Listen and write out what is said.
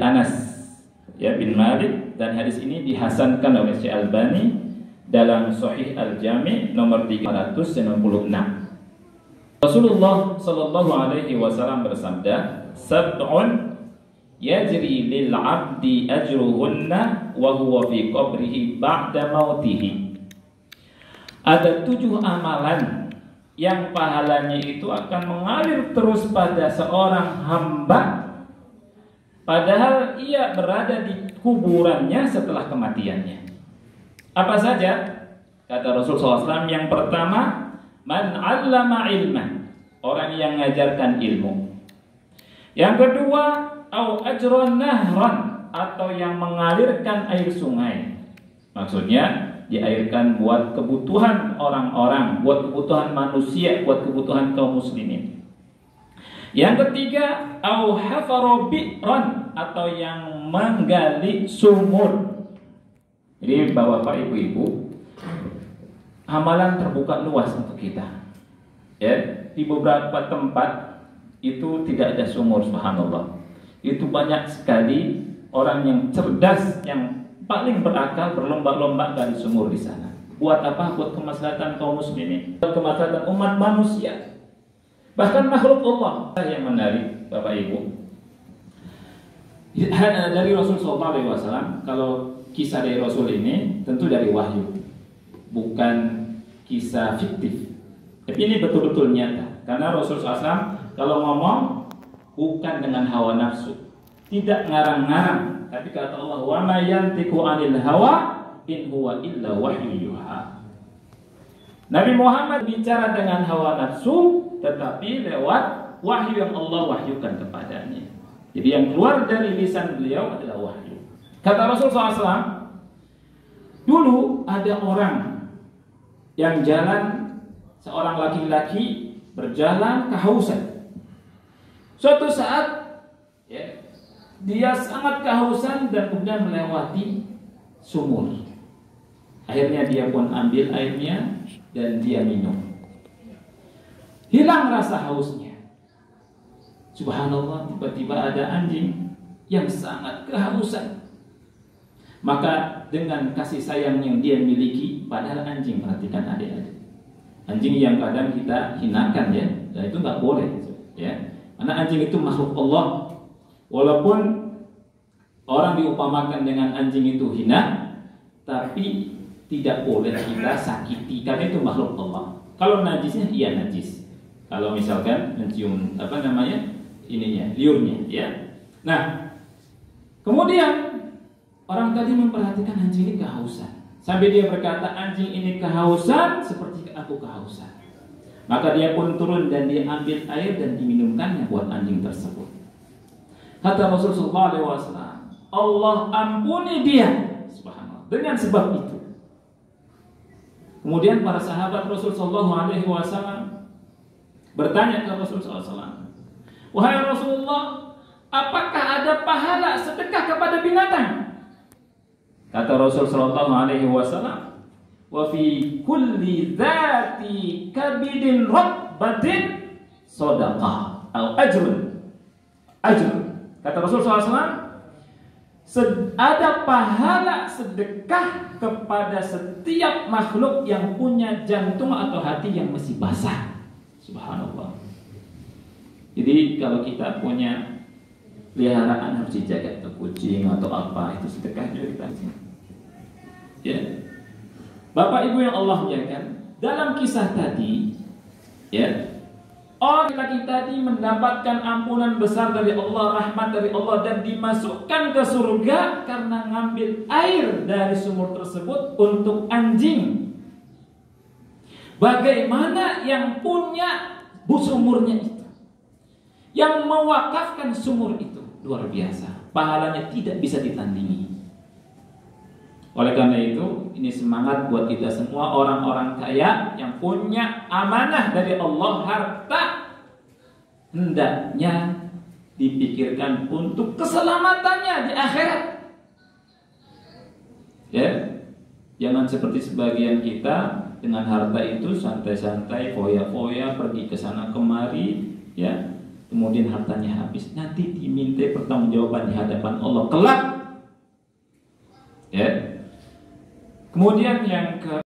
Anas ya bin Malik, dan hadis ini dihasankan oleh Syekh Albani dalam Sahih Al-Jami nomor 396. Rasulullah sallallahu alaihi wasallam bersabda, "Sab'un yajri lil 'abdi ajruhunna wa huwa fi qabrihi ba'da mautihi." Ada 7 amalan yang pahalanya itu akan mengalir terus pada seorang hamba padahal ia berada di kuburannya setelah kematiannya. Apa saja? Kata Rasulullah SAW, yang pertama, man 'allama ilman, orang yang mengajarkan ilmu. Yang kedua, au ajran nahran, atau yang mengalirkan air sungai. Maksudnya diairkan buat kebutuhan orang-orang, buat kebutuhan manusia, buat kebutuhan kaum muslimin. Yang ketiga, au hafara bi'ran, atau yang menggali sumur. Jadi Bapak Ibu, amalan terbuka luas untuk kita. Ya, di beberapa tempat itu tidak ada sumur, subhanallah. Itu banyak sekali orang yang cerdas, yang paling berakal berlomba-lomba gali sumur di sana. Buat apa? Buat kemaslahatan kaum muslimin, buat kemaslahatan umat manusia, bahkan makhluk Allah. Yang menarik, Bapak Ibu, dari Rasulullah SAW, kalau kisah dari Rasul ini tentu dari wahyu, bukan kisah fiktif. Tapi ini betul-betul nyata, karena Rasulullah SAW kalau ngomong bukan dengan hawa nafsu, tidak ngarang-ngarang, tapi kata Allah, wa ma yantiqu 'anil hawa in huwa illa wahyu yuha. Nabi Muhammad bicara dengan hawa nafsu, tetapi lewat wahyu yang Allah wahyukan kepadanya. Jadi yang keluar dari lisan beliau adalah wahyu. Kata Rasulullah SAW, dulu ada orang yang jalan, seorang laki-laki berjalan kehausan. Suatu saat ya, dia sangat kehausan dan kemudian melewati sumur. Akhirnya dia pun ambil airnya dan dia minum. Hilang rasa hausnya. Subhanallah, tiba-tiba ada anjing yang sangat kehausan. Maka dengan kasih sayang yang dia miliki, padahal anjing, perhatikan adik-adik, anjing yang kadang kita hinakan ya, dan itu nggak boleh ya, karena anjing itu makhluk Allah. Walaupun orang diupamakan dengan anjing itu hina, tapi tidak boleh kita sakiti, karena itu makhluk Allah. Kalau najisnya, iya najis. Kalau misalkan mencium liurnya ya. Nah, kemudian orang tadi memperhatikan anjing ini kehausan, sampai dia berkata, anjing ini kehausan seperti aku kehausan. Maka dia pun turun dan dia ambil air dan diminumkannya buat anjing tersebut. Kata Rasulullah SAW, Allah ampuni dia, subhanallah, dengan sebab itu. Kemudian para sahabat Rasulullah SAW bertanya ke Rasulullah SAW, wahai Rasulullah, apakah ada pahala sedekah kepada binatang? Kata Rasulullah SAW, wa fi kulli dzati kabidin rabbatin sadaqah atau ajrun. Kata Rasulullah SAW, ada pahala sedekah kepada setiap makhluk yang punya jantung atau hati yang masih basah. Subhanallah. Jadi kalau kita punya peliharaan harus dijaga, atau kucing atau apa, itu sedekah juga kita. Ya. Bapak Ibu yang Allah muliakan, dalam kisah tadi, ya, orang laki tadi mendapatkan ampunan besar dari Allah, rahmat dari Allah, dan dimasukkan ke surga karena ngambil air dari sumur tersebut untuk anjing. Bagaimana yang punya sumurnya itu, yang mewakafkan sumur itu, luar biasa, pahalanya tidak bisa ditandingi. Oleh karena itu, ini semangat buat kita semua, orang-orang kaya yang punya amanah dari Allah, harta hendaknya dipikirkan untuk keselamatannya di akhirat. Ya, jangan seperti sebagian kita dengan harta itu santai-santai, foya-foya, pergi ke sana kemari, ya, kemudian hartanya habis, nanti diminta pertanggungjawaban di hadapan Allah kelak. Ya. Kemudian yang ke